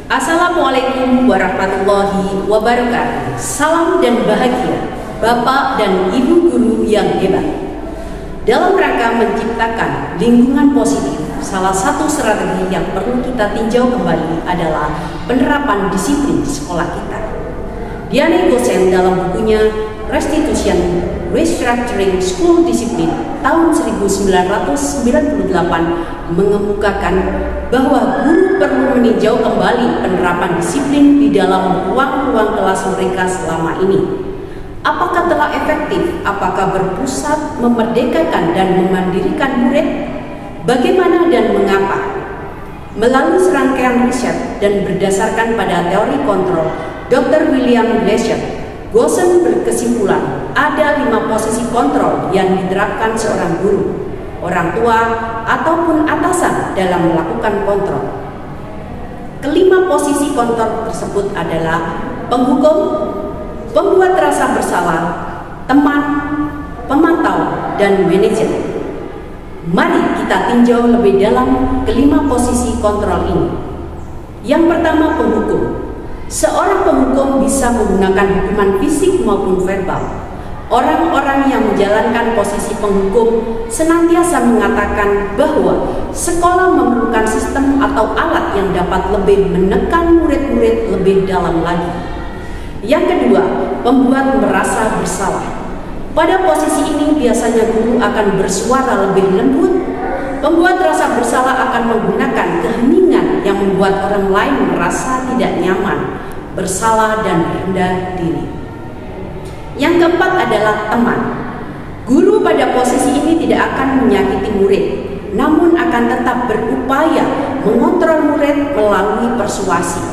Assalamualaikum warahmatullahi wabarakatuh. Salam dan bahagia Bapak dan Ibu guru yang hebat. Dalam rangka menciptakan lingkungan positif, salah satu strategi yang perlu kita tinjau kembali adalah penerapan disiplin di sekolah kita. Diane Gosen dalam bukunya Restitution Restructuring School Discipline tahun 1998 mengemukakan bahwa guru perlu meninjau kembali penerapan disiplin di dalam ruang-ruang kelas mereka selama ini. Apakah telah efektif? Apakah berpusat, memerdekakan dan memandirikan murid? Bagaimana dan mengapa? Melalui serangkaian riset dan berdasarkan pada teori kontrol Dr. William Glasser, Gosen berkesimpulan ada 5 posisi kontrol yang diterapkan seorang guru, orang tua, ataupun atasan dalam melakukan kontrol. Kelima posisi kontrol tersebut adalah penghukum, pembuat rasa bersalah, teman, pemantau, dan manajer. Mari kita tinjau lebih dalam kelima posisi kontrol ini. Yang pertama, penghukum. Seorang penghukum bisa menggunakan hukuman fisik maupun verbal. Orang-orang yang menjalankan posisi penghukum senantiasa mengatakan bahwa sekolah memerlukan sistem atau alat yang dapat lebih menekan murid-murid lebih dalam lagi. Yang kedua, pembuat merasa bersalah. Pada posisi ini biasanya guru akan bersuara lebih lembut. Pembuat rasa bersalah akan menggunakan keheningan yang membuat orang lain merasa tidak nyaman, bersalah, dan rendah diri. Yang keempat adalah teman. Guru pada posisi ini tidak akan menyakiti murid, namun akan tetap berupaya mengontrol murid melalui persuasi.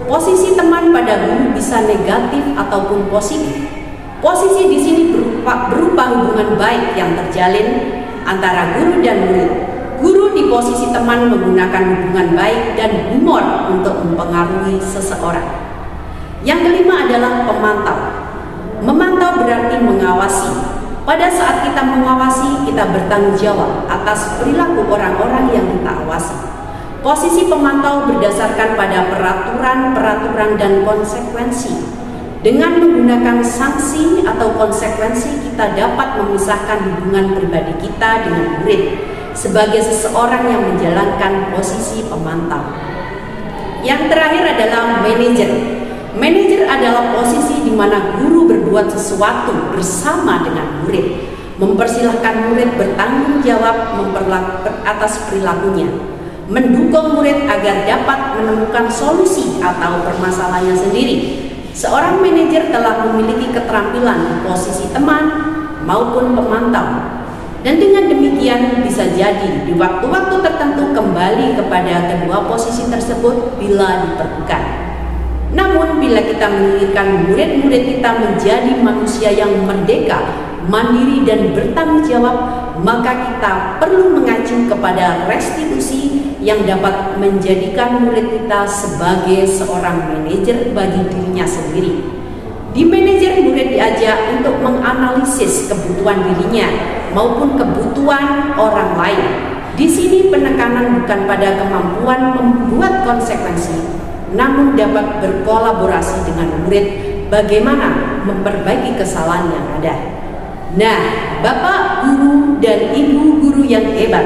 Posisi teman pada guru bisa negatif ataupun positif. Posisi di sini berupa hubungan baik yang terjalin antara guru dan murid. Guru di posisi teman menggunakan hubungan baik dan humor untuk mempengaruhi seseorang. Yang kelima adalah pemantau. Memantau berarti mengawasi. Pada saat kita mengawasi, kita bertanggung jawab atas perilaku orang-orang yang kita awasi. Posisi pemantau berdasarkan pada peraturan dan konsekuensi. Dengan menggunakan sanksi atau konsekuensi, kita dapat memisahkan hubungan pribadi kita dengan murid sebagai seseorang yang menjalankan posisi pemantau. Yang terakhir adalah manajer. Manajer adalah posisi di mana guru berbuat sesuatu bersama dengan murid, mempersilahkan murid bertanggung jawab atas perilakunya, mendukung murid agar dapat menemukan solusi atau permasalahannya sendiri. Seorang manajer telah memiliki keterampilan di posisi teman maupun pemantau. Dan dengan demikian bisa jadi di waktu-waktu tertentu kembali kepada kedua posisi tersebut bila diperlukan. Namun bila kita menginginkan murid-murid kita menjadi manusia yang merdeka, mandiri, dan bertanggung jawab, maka kita perlu mengacu kepada restitusi yang dapat menjadikan murid kita sebagai seorang manajer bagi dirinya sendiri. Di manajer, murid diajak untuk menganalisis kebutuhan dirinya maupun kebutuhan orang lain. Di sini penekanan bukan pada kemampuan membuat konsekuensi, namun dapat berkolaborasi dengan murid bagaimana memperbaiki kesalahan yang ada. Nah, Bapak guru dan Ibu guru yang hebat,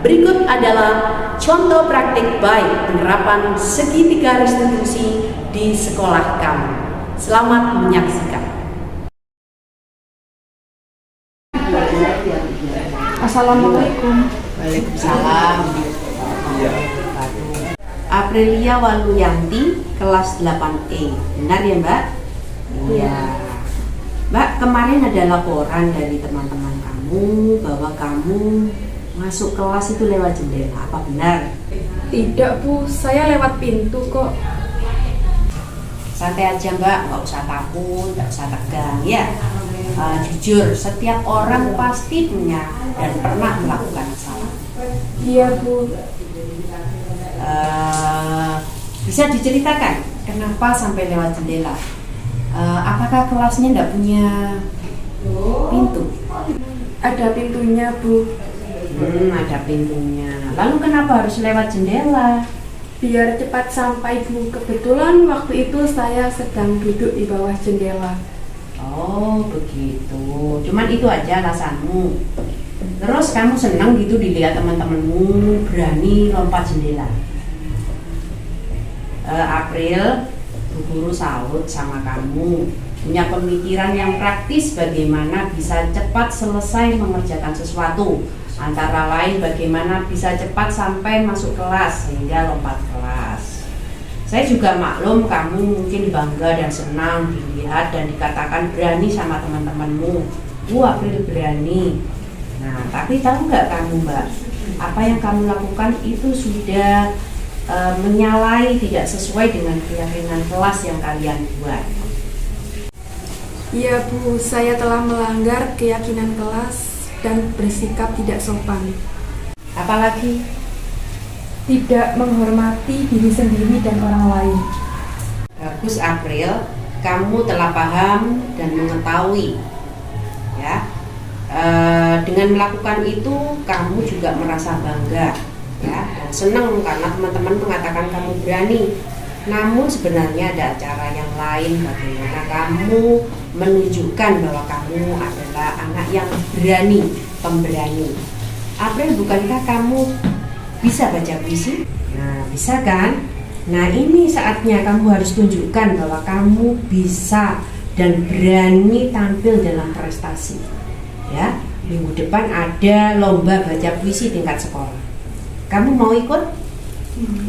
berikut adalah contoh praktik baik penerapan segitiga restitusi di sekolah kamu. Selamat menyaksikan. Assalamualaikum. Waalaikumsalam. Aprilia Waluyanti, kelas 8E. Benar ya, Mbak? Iya. Mbak, kemarin ada laporan dari teman-teman kamu bahwa kamu masuk kelas itu lewat jendela. Apa benar? Tidak, Bu. Saya lewat pintu kok. Santai aja, Mbak. Nggak usah takut, nggak usah tegang ya. Jujur, setiap orang pasti punya dan pernah melakukan kesalahan. Iya, Bu. Bisa diceritakan kenapa sampai lewat jendela? Apakah kelasnya tidak punya pintu? Ada pintunya, Bu. Ada pintunya. Lalu kenapa harus lewat jendela? Biar cepat sampai Bu. Kebetulan waktu itu saya sedang duduk di bawah jendela. Oh begitu, cuman itu aja alasanmu. Terus kamu senang gitu dilihat teman-temanmu berani lompat jendela. April, Bu Guru salut sama kamu, punya pemikiran yang praktis bagaimana bisa cepat selesai mengerjakan sesuatu. Antara lain bagaimana bisa cepat sampai masuk kelas sehingga lompat kelas. Saya juga maklum kamu mungkin bangga dan senang dilihat dan dikatakan berani sama teman-temanmu. April berani. Nah, tapi tahu nggak kamu Mbak, apa yang kamu lakukan itu sudah menyalahi, tidak sesuai dengan keyakinan kelas yang kalian buat. Iya Bu, saya telah melanggar keyakinan kelas dan bersikap tidak sopan. Apalagi? Tidak menghormati diri sendiri dan orang lain. Bagus April, kamu telah paham dan mengetahui, ya. Dengan melakukan itu kamu juga merasa bangga, ya, dan senang karena teman-teman mengatakan kamu berani. Namun sebenarnya ada cara yang lain bagaimana kamu menunjukkan bahwa kamu adalah anak yang berani, pemberani. April, bukankah kamu bisa baca puisi? Nah, bisa kan? Nah, ini saatnya kamu harus tunjukkan bahwa kamu bisa dan berani tampil dalam prestasi. Ya, minggu depan ada lomba baca puisi tingkat sekolah. Kamu mau ikut?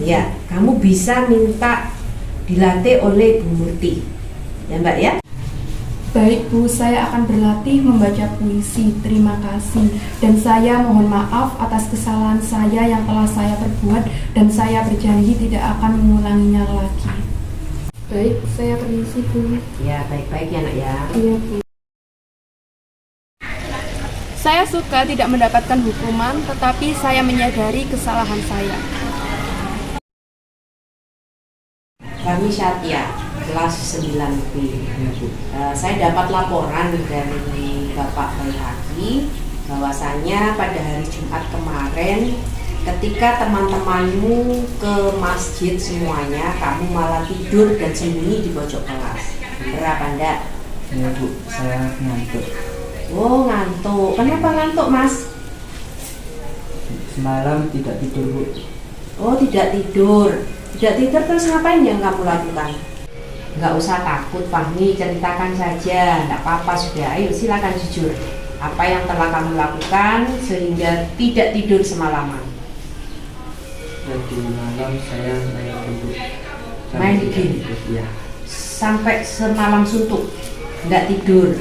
Ya, kamu bisa minta dilatih oleh Bu Murti. Ya, Mbak ya? Baik Bu, saya akan berlatih membaca puisi. Terima kasih. Dan saya mohon maaf atas kesalahan saya yang telah saya perbuat dan saya berjanji tidak akan mengulanginya lagi. Baik, saya permisi Bu. Ya, baik-baik ya, Nak ya. Iya Bu. Saya suka tidak mendapatkan hukuman, tetapi saya menyadari kesalahan saya. Kami Satya, kelas 9B. Saya dapat laporan dari Bapak Baihaqi bahwasanya pada hari Jumat kemarin ketika teman-temanmu ke masjid semuanya, kamu malah tidur dan sembunyi di pojok kelas. Benar apa enggak? Ya Bu, saya ngantuk. Oh, ngantuk. Kenapa ngantuk, Mas? Semalam tidak tidur Bu. Oh, tidak tidur. Tidak tidur terus ngapain yang kamu lakukan? Nggak usah takut, Fahmi, ceritakan saja. Nggak apa-apa sudah. Ayo silakan jujur. Apa yang telah kamu lakukan sehingga tidak tidur semalaman? Tadi malam saya main dulu. Main game? Ya. Sampai semalam suntuk, nggak tidur.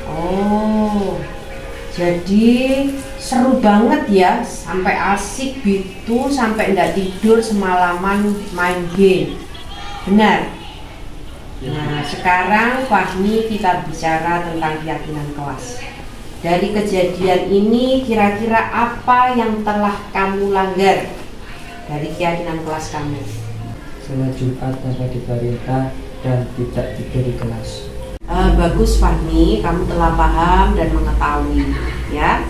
Oh, jadi seru banget ya, sampai asik gitu, sampai nggak tidur semalaman main game. Benar? Nah, sekarang Fahmi kita bicara tentang keyakinan kelas. Dari kejadian ini kira-kira apa yang telah kamu langgar dari keyakinan kelas kamu? Sholat Jumat tanpa diperintah dan tidak tidur di kelas. Bagus Fahmi, kamu telah paham dan mengetahui, ya.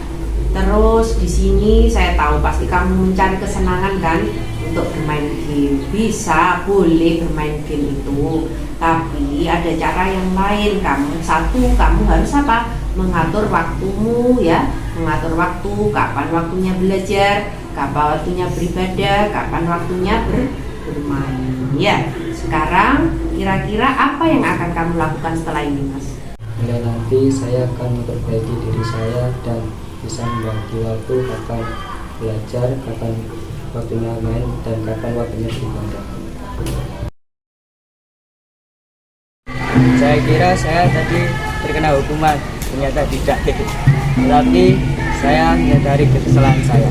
Terus di sini saya tahu pasti kamu mencari kesenangan kan untuk bermain game. Bisa, boleh bermain game itu, tapi ada cara yang lain. Kamu harus apa? Mengatur waktumu, ya. Mengatur waktu, kapan waktunya belajar, kapan waktunya beribadah, kapan waktunya bermain, ya. Sekarang kira-kira apa yang akan kamu lakukan setelah ini, Mas? Mulai nanti saya akan memperbaiki diri saya dan bisa membagi waktu kapan belajar, kapan waktunya main, dan kapan waktunya beribadah. Saya kira saya tadi terkena hukuman, ternyata tidak. Berarti saya menyadari kesalahan saya.